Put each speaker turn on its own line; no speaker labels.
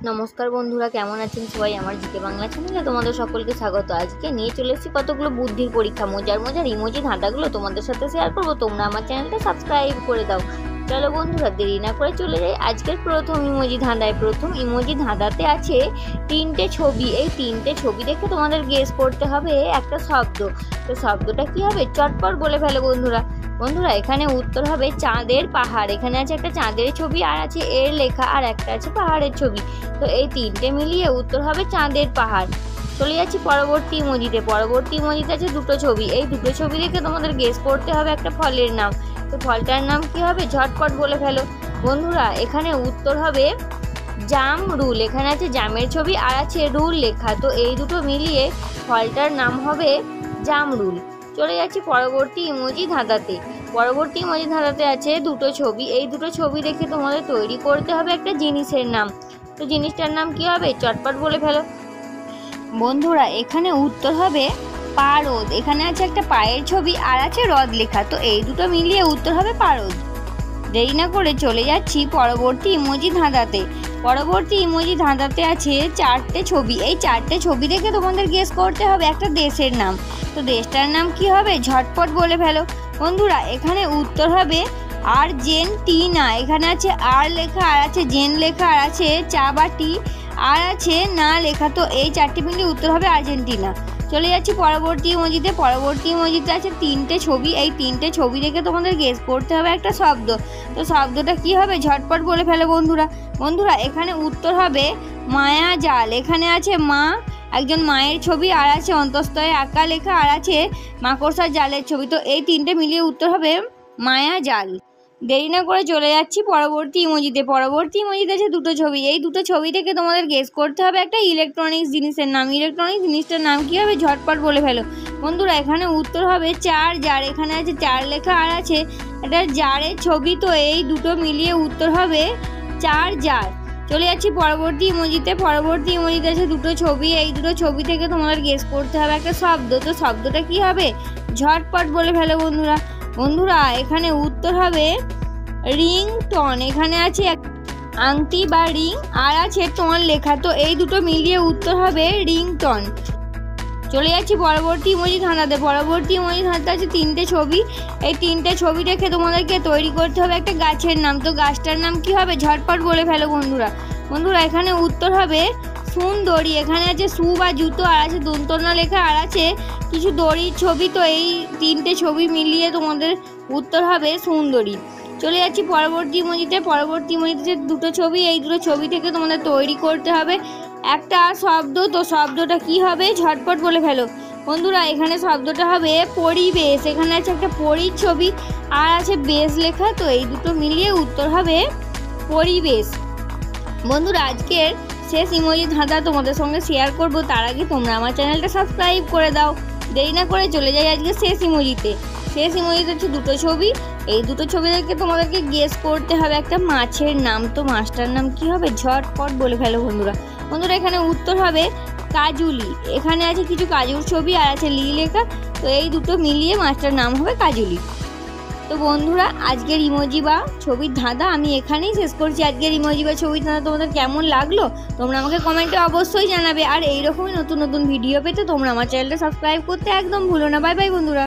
নমস্কার বন্ধুরা, কেমন আছেন সবাই? আমার জিকে বাংলা চ্যানেলে তোমাদের সকলকে স্বাগত। আজকে নিয়ে চলে এসেছি কতগুলো বুদ্ধির পরীক্ষা, মজার মজার ইমোজি ধাঁধাগুলো তোমাদের সাথে শেয়ার করবো। তোমরা আমার চ্যানেলটা সাবস্ক্রাইব করে দাও। চলো বন্ধুরা, দেরি না করে চলে যাই আজকের প্রথম ইমোজি ধাঁধায়। প্রথম ইমোজি ধাঁধাতে আছে তিনটে ছবি। এই তিনটে ছবি দেখে তোমাদের গেস করতে হবে একটা শব্দ। তো শব্দটা কি হবে? চটপট বলে ফেলো বন্ধুরা। বন্ধুরা, এখানে উত্তর হবে চাঁদের পাহাড়। এখানে আছে একটা চাঁদের ছবি, আর আছে এর লেখা, আর একটা আছে পাহাড়ের ছবি। তো এই তিনটে মিলিয়ে উত্তর হবে চাঁদের পাহাড়। চলে যাচ্ছি পরবর্তী ইমোজিতে। পরবর্তী ইমোজিতে আছে দুটো ছবি। এই দুটো ছবি দেখে তোমাদের গেস করতে হবে একটা ফলের নাম। তো ফলটার নাম কি হবে? ঝটপট বলে ফেলো বন্ধুরা। এখানে উত্তর হবে জাম রুল। এখানে আছে জামের ছবি আর আছে রুল লেখা। তো এই দুটো মিলিয়ে ফলটার নাম হবে জাম রুল। চলে যাচ্ছি পরবর্তী ইমোজি ধাঁধাতে। পরবর্তী ইমোজি ধাঁধাতে আছে দুটো ছবি। এই দুটো ছবি দেখে তোমাদের তৈরি করতে হবে একটা জিনিসের নাম। তো জিনিসটার নাম কি হবে? চটপট বলে ফেলো বন্ধুরা। এখানে উত্তর হবে পারদ। এখানে আছে একটা পায়ের ছবি আর আছে হ্রদ লেখা। তো এই দুটো মিলিয়ে উত্তর হবে পারদ। দেরি না করে চলে যাচ্ছি পরবর্তী ইমোজি ধাঁধাতে। পরবর্তী ইমোজি ধাঁধাতে আছে চারটে ছবি। এই চারটে ছবি দেখে তোমাদের গেস করতে হবে একটা দেশের নাম। তো দেশটার নাম কি হবে? ঝটপট বলে ফেলো বন্ধুরা। এখানে উত্তর হবে আর্জেন্টিনা। এখানে আছে আর লেখা আর আছে জেন লেখা আর আছে চা বাটি আর আছে না লেখা। তো এই চারটি মিলিয়ে উত্তর হবে আর্জেন্টিনা। চলে যাচ্ছি পরবর্তী ইমোজিতে। পরবর্তী ইমোজিতে আছে তিনটে ছবি। এই তিনটে ছবি দেখে তোমাদের গেস করতে হবে একটা শব্দ। তো শব্দটা কি হবে? ঝটপট বলে ফেলো বন্ধুরা। বন্ধুরা, এখানে উত্তর হবে মায়া জাল। এখানে আছে মা, একজন মায়ের ছবি আর আছে অন্তস্তয়ে আঁকা লেখা আর আছে মাকড়সার জালের ছবি। তো এই তিনটে মিলিয়ে উত্তর হবে মায়া জাল। দেরি না করে চলে যাচ্ছি পরবর্তী ইমোজিতে। পরবর্তী ইমোজিতে আছে দুটো ছবি। এই দুটো ছবি থেকে তোমাদের গেস করতে হবে একটা ইলেকট্রনিক্স জিনিসের নাম। ইলেকট্রনিক্স জিনিসটার নাম কি হবে? ঝটপট বলে ফেলো বন্ধুরা। এখানে উত্তর হবে চার্জার। এখানে আছে চার লেখা আর আছে একটা জারের ছবি। তো এই দুটো মিলিয়ে উত্তর হবে চার্জার। চলে যাচ্ছি পরবর্তী ইমোজিতে। পরবর্তী ইমোজিতে আছে দুটো ছবি। এই দুটো ছবি থেকে তোমাদের গেস করতে হবে একটা শব্দ। তো শব্দটা কি হবে? ঝটপট বলে ফেলো বন্ধুরা। বন্ধুরা, এখানে উত্তর হবে রিংটন। এখানে আছে আংটি বা রিং আর আছে টন লেখা। তো এই দুটো মিলিয়ে উত্তর হবে রিংটন। চলে যাচ্ছি পরবর্তী ইমোজি ধাঁধাতে। পরবর্তী ইমোজি ধাঁধাতে আছে তিনটে ছবি। এই তিনটে ছবি দেখে তোমাদেরকে তৈরি করতে হবে একটা গাছের নাম। তো গাছটার নাম কি হবে? ঝটপট বলে ফেলো বন্ধুরা। বন্ধুরা, এখানে উত্তর হবে সুন্দরী। এখানে আছে সু বা জুতো আর আছে দন্তনা লেখা আর আছে কিছু দড়ির ছবি। তো এই তিনটে ছবি মিলিয়ে তোমাদের উত্তর হবে সুন্দরী। চলে যাচ্ছি পরবর্তী ইমোজিতে। পরবর্তী ইমোজিতে দুটো ছবি। এই দুটো ছবি থেকে তোমাদের তৈরি করতে হবে একটা শব্দ। তো শব্দটা কি হবে? ঝটপট বলে ফেলো বন্ধুরা। এখানে শব্দটা হবে পরিবেশ। এখানে আছে একটা পরীর ছবি আর আছে বেশ লেখা। তো এই দুটো মিলিয়ে উত্তর হবে পরিবেশ। বন্ধুরা, আজকের শেষ ইমোজি ধাঁধা তোমাদের সঙ্গে শেয়ার করব। তার আগে তোমরা আমার চ্যানেলটা সাবস্ক্রাইব করে দাও। দেরি না করে চলে যাই আজকে শেষ ইমোজিতে। শেষ ইমোজিতে হচ্ছে দুটো ছবি। এই দুটো ছবি দেখে তোমাদেরকে গেস করতে হবে একটা মাছের নাম। তো মাছটার নাম কি হবে? ঝটপট বলে ফেলো বন্ধুরা। বন্ধুরা, এখানে উত্তর হবে কাজুলি। এখানে আছে কিছু কাজুর ছবি আর আছে লি লেখা। তো এই দুটো মিলিয়ে মাছটার নাম হবে কাজুলি। তো বন্ধুরা, আজকের ইমোজি বা ছবির ধাঁধা আমি এখানেই শেষ করছি। আজকের ইমোজি বা ছবির ধাঁধা তোমাদের কেমন লাগলো তোমরা আমাকে কমেন্টে অবশ্যই জানাবে। আর এইরকমই নতুন নতুন ভিডিও পেতে তোমরা আমার চ্যানেলটা সাবস্ক্রাইব করতে একদম ভুলো না। বাই বাই বন্ধুরা।